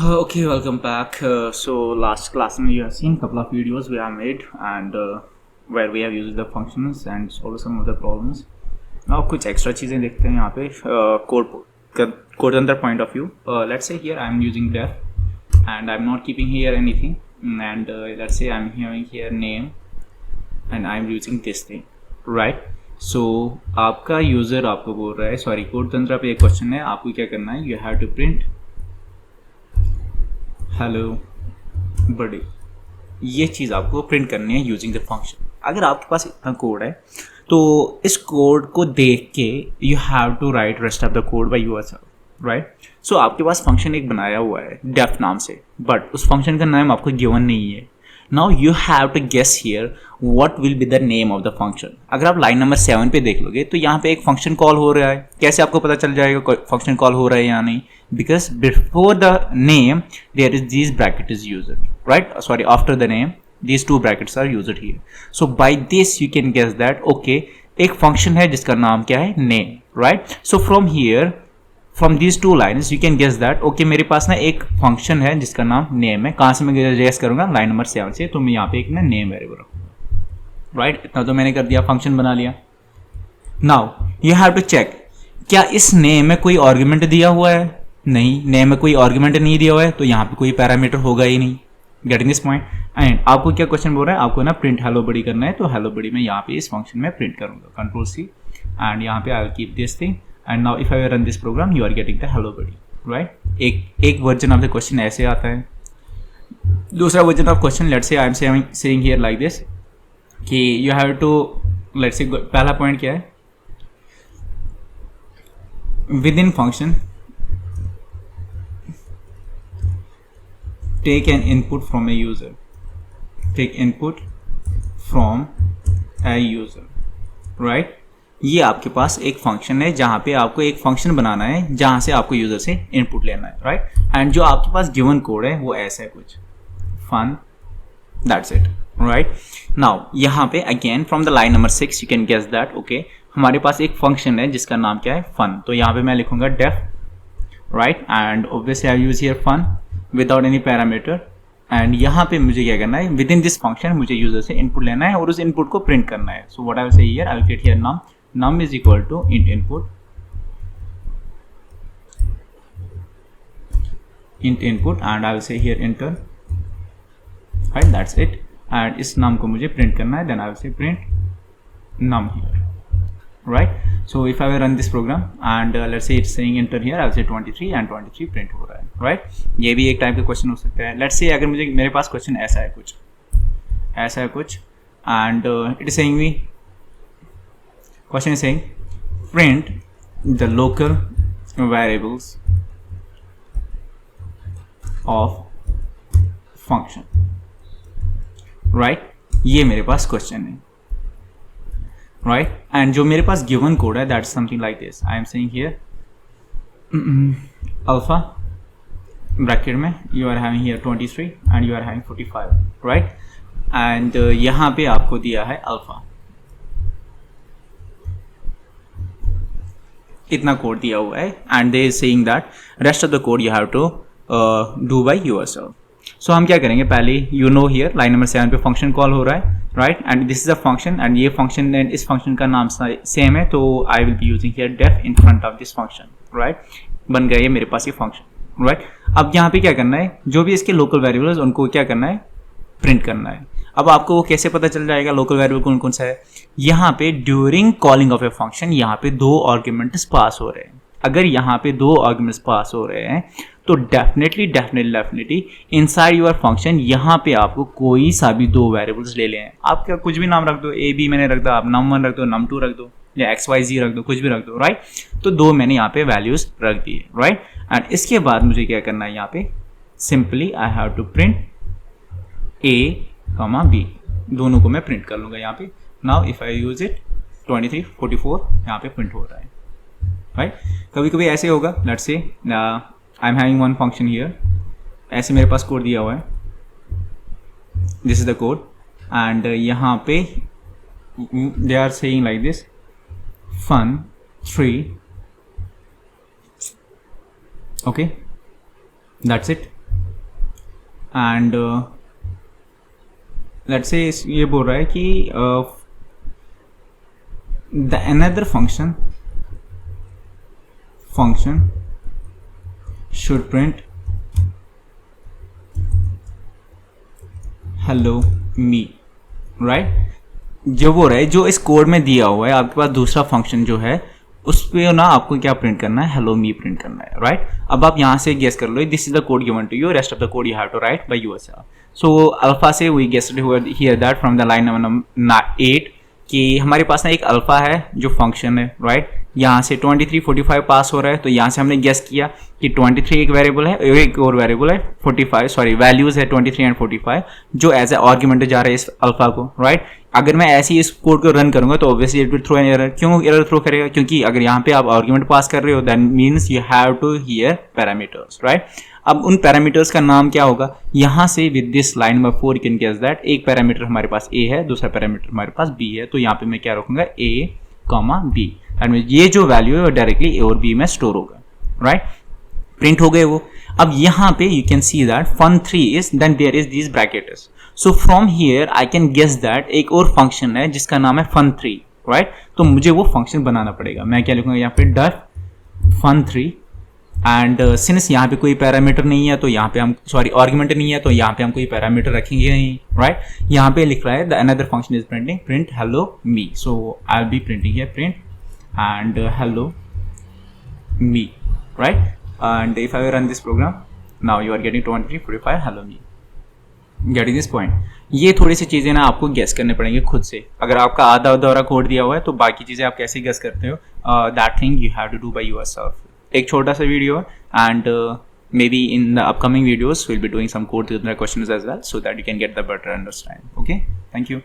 Okay, welcome back. So last class you have seen couple of videos we have made and where we have used the functions and solved some of the problems. Now कुछ extra चीज़ें देखते हैं यहाँ पे code अंदर point of view. Let's say here I am using def and I am not keeping here anything and let's say I am having here name and I am using this thing, right? So आपका user आपको बोल रहा है sorry code तंत्र पे एक question है आपको क्या करना है, you have to print hello बड़ी, ये चीज़ आपको प्रिंट करनी है यूजिंग द फंक्शन. अगर आपके पास इतना कोड है तो इस कोड को देख के you have to write rest of the code by yourself, right? So आपके पास फंक्शन एक बनाया हुआ है डेफ नाम से, बट उस फंक्शन का नाम आपको गिवन नहीं है. Now you have to guess here what will be the name of the function. अगर आप लाइन नंबर 7 पे देख लोगे तो यहाँ पे एक फंक्शन कॉल हो रहा है. कैसे आपको पता चल जाएगा फंक्शन कॉल हो रहा है या नहीं? Because before the name there is these bracket is used, right? Sorry, after the name these two brackets are used here. So by this you can guess that okay एक function है जिसका नाम क्या है, name, right? So from here from these two lines you can guess that okay मेरे पास ना एक function है जिसका नाम name है. कहाँ से मैं guess करूँगा? लाइन नंबर 7 से. तो मैं यहाँ पे एक ना name वेरिएबल रखूँगा, right? इतना तो मैंने कर दिया, function बना लिया. Now you have to check क्या इस name में कोई argument दिया हुआ है? नहीं, नेम में कोई आर्गुमेंट नहीं दिया हुआ है तो यहाँ पे कोई पैरामीटर होगा ही नहीं. Getting this point? एंड आपको क्या क्वेश्चन बोल रहा है, आपको ना प्रिंट हेलो बडी करना है. तो हेलो बडी मैं यहाँ पे इस फंक्शन में प्रिंट करूँगा, कंट्रोल सी एंड यहाँ पे I will keep this thing and now if I run this program you are getting the hello buddy, right? एक वर्जन ऑफ द क्वेश्चन ऐसे आता है. दूसरा version of question let's say I am saying here like this कि you have to let's say पहला point क्या है, within function take an input from a user. Take input from a user, right? ये आपके पास एक function है जहाँ पे आपको एक फंक्शन बनाना है जहाँ से आपको यूजर से इनपुट लेना है, राइट? एंड जो आपके पास गिवन कोड है वो ऐसा है कुछ fun, that's it, right? Now यहाँ पे again from the line number 6 you can guess that okay हमारे पास एक फंक्शन है जिसका नाम क्या है, फन. तो यहाँ पे मैं लिखूंगा def, right? And obviously I use here fun without any parameter. And यहाँ पे मुझे क्या करना है, विद इन दिस फंक्शन मुझे यूजर से इनपुट लेना है और उस इनपुट को प्रिंट करना है. So what I will say here, I will create here num is equal to int input and I will say here enter, right? That's it. and इस num को मुझे प्रिंट करना है, then I will say print num here, right? So if I will run this program and let's say it's saying enter here, I'll say 23 and 23 print हो रहा है, right? ये भी एक टाइप का क्वेश्चन हो सकता है. Let's say अगर मेरे पास क्वेश्चन ऐसा है कुछ and it is saying me question is saying print the local variables of function, right? ये मेरे पास क्वेश्चन है, right? and जो मेरे पास given code है that's something like this. I am saying here alpha bracket में you are having here 23 and you are having 45, right? and यहाँ पे आपको दिया है alpha, इतना कोड दिया हुआ है and they is saying that rest of the code you have to do by yourself. सो हम क्या करेंगे, पहले you know here line number 7 पे फंक्शन कॉल हो रहा है, right? And this is a function and ये फंक्शन एंड इस फंक्शन का नाम सेम है. तो I will be using here def in front of this function, right? बन गया ये मेरे पास ये फंक्शन, राइट? अब यहाँ पे क्या करना है, जो भी इसके लोकल वेरिएबल्स उनको क्या करना है, प्रिंट करना है. अब आपको वो कैसे पता चल जाएगा लोकल वेरिएबल कौन कौन सा है? यहाँ पे during calling of a function यहाँ पे 2 आर्ग्यूमेंट्स पास हो रहे हैं. अगर यहाँ पे 2 आर्ग्यूमेंट्स पास हो रहे हैं तो डेफिनेटली इनसाइड योर फंक्शन यहाँ पे आपको कोई सा भी 2 वेरिएबल्स ले लें. आप क्या कुछ भी नाम रख दो, ए बी मैंने रख दो, आप num1 रख दो, num2 रख दो या xyz रख दो, कुछ भी रख दो, राइट? तो 2 मैंने यहाँ पे वैल्यूज रख दिए, राइट? एंड इसके बाद मुझे क्या करना है, यहाँ पे simply I have to print a, b, दोनों को मैं प्रिंट कर लूँगा यहाँ पे. Now if I use it 23 44 यहाँ पे प्रिंट हो रहा है, राइट? कभी कभी ऐसे होगा, let's say I am having one function here, ऐसे मेरे पास कोड दिया हुआ है, this is the code and यहाँ पे they are saying like this fun 3, okay? That's it. And let's say ये बोल रहा है कि the another function should print hello me, right. जो वो रहे जो इस कोड में दिया हुआ है, आपके पास दूसरा फंक्शन जो है उस पे ना आपको क्या प्रिंट करना है, हेलो मी प्रिंट करना है, राइट। अब आप यहाँ से गेस कर लो, this is the code given to you, rest of the code you have to write by yourself. So alpha से we guessed here that from the line number 8 कि हमारे पास ना एक अल्फा है जो फंक्शन है, राइट। यहाँ से 23 45 पास हो रहा है, तो यहाँ से हमने गेस किया कि 23 एक वेरिएबल है, एक और वेरिएबल है 45, सॉरी वैल्यूज है 23 एंड 45 जो एज ए आर्ग्यूमेंट जा रहा है इस अल्फा को, राइट। अगर मैं ऐसे ही इस कोड को रन करूंगा तो obviously it will throw an error. क्यों एरर थ्रो करेगा? क्योंकि अगर यहाँ पे आप आर्ग्यूमेंट पास कर रहे हो that means you have to here parameters, right. अब उन पैरामीटर्स का नाम क्या होगा? यहाँ से with this line number 4 you can guess that एक पैरामीटर हमारे पास a है, दूसरा पैरामीटर हमारे पास b है, तो यहाँ पे मैं क्या रखूंगा a, b, दैट मींस ये जो वैल्यू है वो डायरेक्टली a और b में स्टोर होगा, राइट। प्रिंट हो गए वो। अब यहाँ पे you can see that fun3 is then there is this brackets, so from here I can guess that एक और फंक्शन है जिसका नाम है fun3, राइट। तो मुझे वो फंक्शन बनाना पड़ेगा। मैं क्या लिखूंगा यहाँ पे डर fun3 एंड सिंस यहाँ पे कोई पैरामीटर नहीं है तो यहाँ पे हम आर्गुमेंट नहीं है तो यहाँ पे हम कोई पैरामीटर रखेंगे नहीं, राइट। यहाँ पे लिख रहा है the another function is printing print hello me, so I will be printing here print and hello me, right. And if I run this program now you are getting 23 45 hello me, getting this point. ये थोड़ी सी चीज़ें ना आपको guess करने पड़ेंगे खुद से। अगर आपका आधा दौरा कोड दिया हुआ है तो बाकी चीज़ें आप कैसे गेस करते हो, that thing you have to do by yourself. एक छोटा सा video and maybe in the upcoming videos we'll be doing some code questions as well so that you can get the better understanding. Okay, thank you.